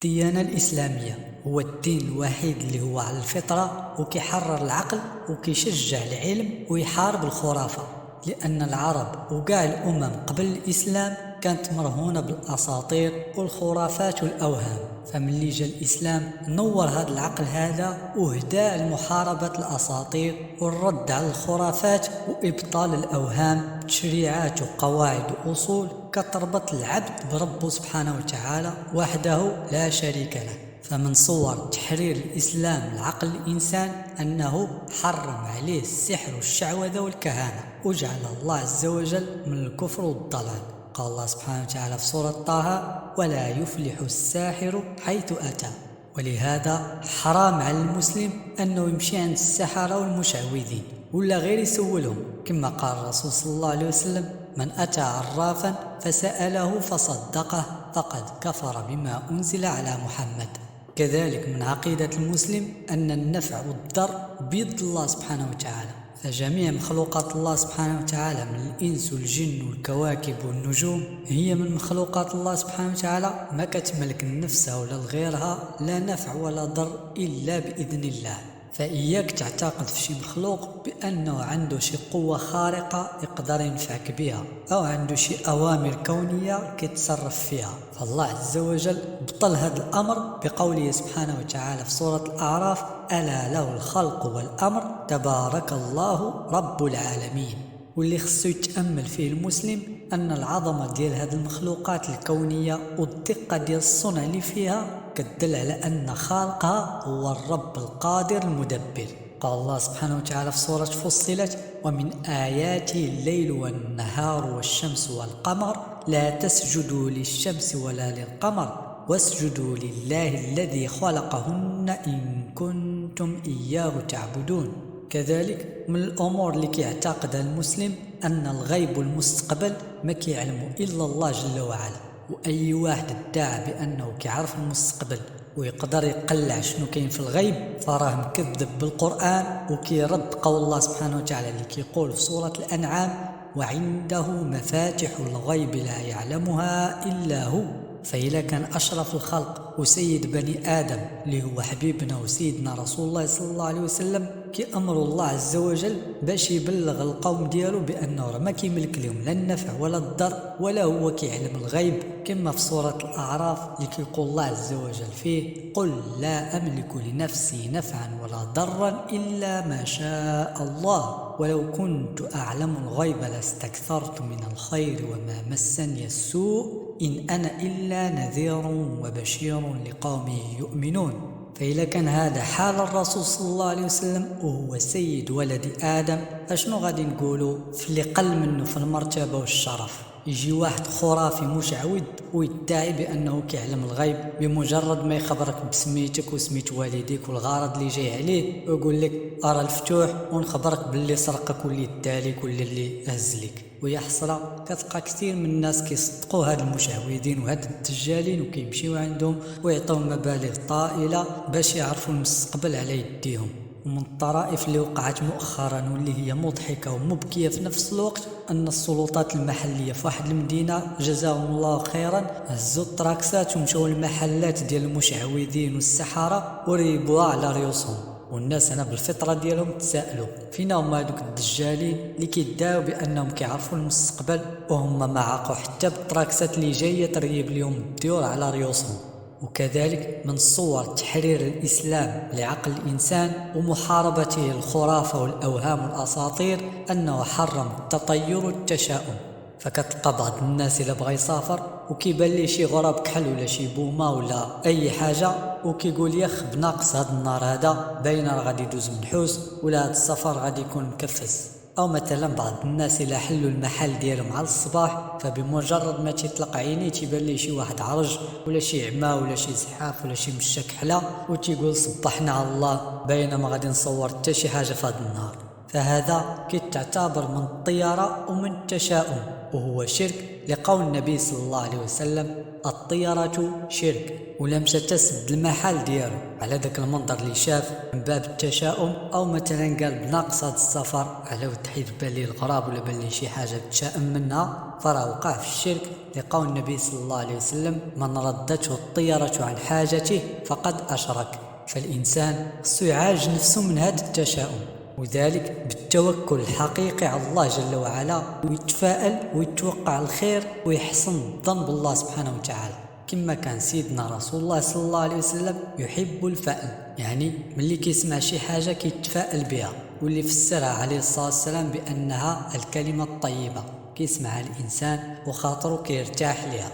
الديانة الإسلامية هو الدين الوحيد اللي هو على الفطرة وكيحرر العقل وكيشجع العلم ويحارب الخرافة، لأن العرب وكاع الأمم قبل الإسلام كانت مرهونة بالأساطير والخرافات والأوهام. فملي جا الإسلام نور هذا العقل هذا وهدى لمحاربة الأساطير والرد على الخرافات وإبطال الأوهام بتشريعات وقواعد وأصول كتربط العبد بربه سبحانه وتعالى وحده لا شريك له. فمن صور تحرير الإسلام لعقل الإنسان أنه حرم عليه السحر والشعوذة والكهانة وجعل الله عز وجل من الكفر والضلال. قال الله سبحانه وتعالى في سورة طه: ولا يفلح الساحر حيث أتى. ولهذا حرام على المسلم أنه يمشي عند السحرة والمشعوذين ولا غير يسولهم، كما قال الرسول صلى الله عليه وسلم: من أتى عرافا فسأله فصدقه فقد كفر بما أنزل على محمد. كذلك من عقيدة المسلم أن النفع والضر بيد الله سبحانه وتعالى، فجميع مخلوقات الله سبحانه وتعالى من الإنس والجن والكواكب والنجوم هي من مخلوقات الله سبحانه وتعالى، ما كتملك لنفسها ولا لغيرها لا نفع ولا ضر إلا بإذن الله. فإياك تعتقد في شي مخلوق بأنه عنده شي قوة خارقة يقدر ينفعك بها أو عنده شي أوامر كونية كيتصرف فيها، فالله عز وجل بطل هذا الأمر بقوله سبحانه وتعالى في سورة الأعراف: ألا له الخلق والأمر تبارك الله رب العالمين. واللي خصو يتأمل فيه المسلم أن العظمة ديال هذه المخلوقات الكونية والدقة ديال الصنع اللي فيها كتدل على أن خالقها هو الرب القادر المدبر. قال الله سبحانه وتعالى في سورة فصلت: ومن آياته الليل والنهار والشمس والقمر لا تسجدوا للشمس ولا للقمر واسجدوا لله الذي خلقهن إن كنتم إياه تعبدون. كذلك من الأمور اللي كيعتقدها المسلم أن الغيب والمستقبل ما كيعلمه إلا الله جل وعلا، وأي واحد ادعى بأنه كيعرف المستقبل ويقدر يقلع شنو كاين في الغيب فراه مكذب بالقرآن وكيرد قول الله سبحانه وتعالى اللي كيقول في سورة الأنعام: وعنده مفاتح الغيب لا يعلمها إلا هو. فإذا كان أشرف الخلق وسيد بني آدم اللي هو حبيبنا وسيدنا رسول الله صلى الله عليه وسلم كأمر الله عز وجل باش يبلغ القوم ديالو بأنه ما كيملك لهم لا النفع ولا الضر ولا هو كيعلم الغيب، كما في سورة الأعراف اللي كيقول الله عز وجل فيه: قل لا أملك لنفسي نفعا ولا ضرا إلا ما شاء الله ولو كنت أعلم الغيب لاستكثرت من الخير وما مسني السوء إن أنا إلا نذير وبشير لقوم يؤمنون. فإذا كان هذا حال الرسول صلى الله عليه وسلم وهو سيد ولد آدم، فشنو غادي نقولوا في اللي قل منه في المرتبة والشرف؟ يجي واحد خرافي مشعوذ ويدعي بأنه كيعلم الغيب بمجرد ما يخبرك بسميتك وسميت والديك والغرض اللي جاي عليه ويقول لك أرى الفتوح ونخبرك باللي سرقك واللي ادالك واللي اللي هزلك. ويا حسرة كتلقى كثير من الناس كيصدقوا هاد المشعوذين وهاد الدجالين وكيمشيو عندهم ويعطيهم مبالغ طائلة باش يعرفوا المستقبل على يديهم. ومن الطرائف اللي وقعت مؤخرا واللي هي مضحكة ومبكية في نفس الوقت أن السلطات المحلية في واحد المدينة جزاهم الله خيرا هزوا التراكسات ومشاو المحلات ديال المشعوذين والسحرة وريبوها على ريوسهم، والناس هنا بالفطرة ديالهم تسائلوا فينا هما هذوك الدجالين اللي كيدعوا بأنهم كيعرفوا المستقبل وهم ما عاقوا حتى بالتراكسات اللي جاية تريب لهم الديور على ريوسهم. وكذلك من صور تحرير الإسلام لعقل الإنسان ومحاربته الخرافة والأوهام والأساطير أنه حرم التطير والتشاؤم. فكتلقى بعض الناس إلا بغى يسافر وكيبان ليه شي غراب كحل ولا شي بومة ولا أي حاجة وكيقول ياخ بناقص هاد النهار هذا باينة راه غادي يدوز منحوس ولا هاد السفر غادي يكون مكفس. أو مثلا بعض الناس إلا حلوا المحل ديالهم على الصباح فبمجرد ما تيطلق عينيه تيبان ليه شي واحد عرج ولا شي عمى ولا شي زحاف ولا شي مشا كحله وتيقول صبحنا على الله باينة ما غادي نصور حتى شي حاجة في هاد النهار. فهذا كيتعتبر من الطيرة ومن التشاؤم. وهو شرك، لقول النبي صلى الله عليه وسلم الطيرة شرك، ولا مشى تسد المحل ديالو على ذاك المنظر اللي شاف من باب التشاؤم، او مثلا قال بناقص هذا السفر على ود حيت بان ليه الغراب ولا بان ليه شي حاجه تشائم منها، فراه وقع في الشرك، لقول النبي صلى الله عليه وسلم من ردته الطيرة عن حاجته فقد أشرك. فالإنسان خصو يعالج نفسه من هذا التشاؤم، وذلك بالتوكل الحقيقي على الله جل وعلا، ويتفائل ويتوقع الخير ويحسن الظن بالله سبحانه وتعالى، كما كان سيدنا رسول الله صلى الله عليه وسلم يحب الفأل، يعني ملي كيسمع شي حاجة كيتفائل بها، واللي فسرها عليه الصلاة والسلام بأنها الكلمة الطيبة، كيسمعها الإنسان وخاطره كيرتاح لها.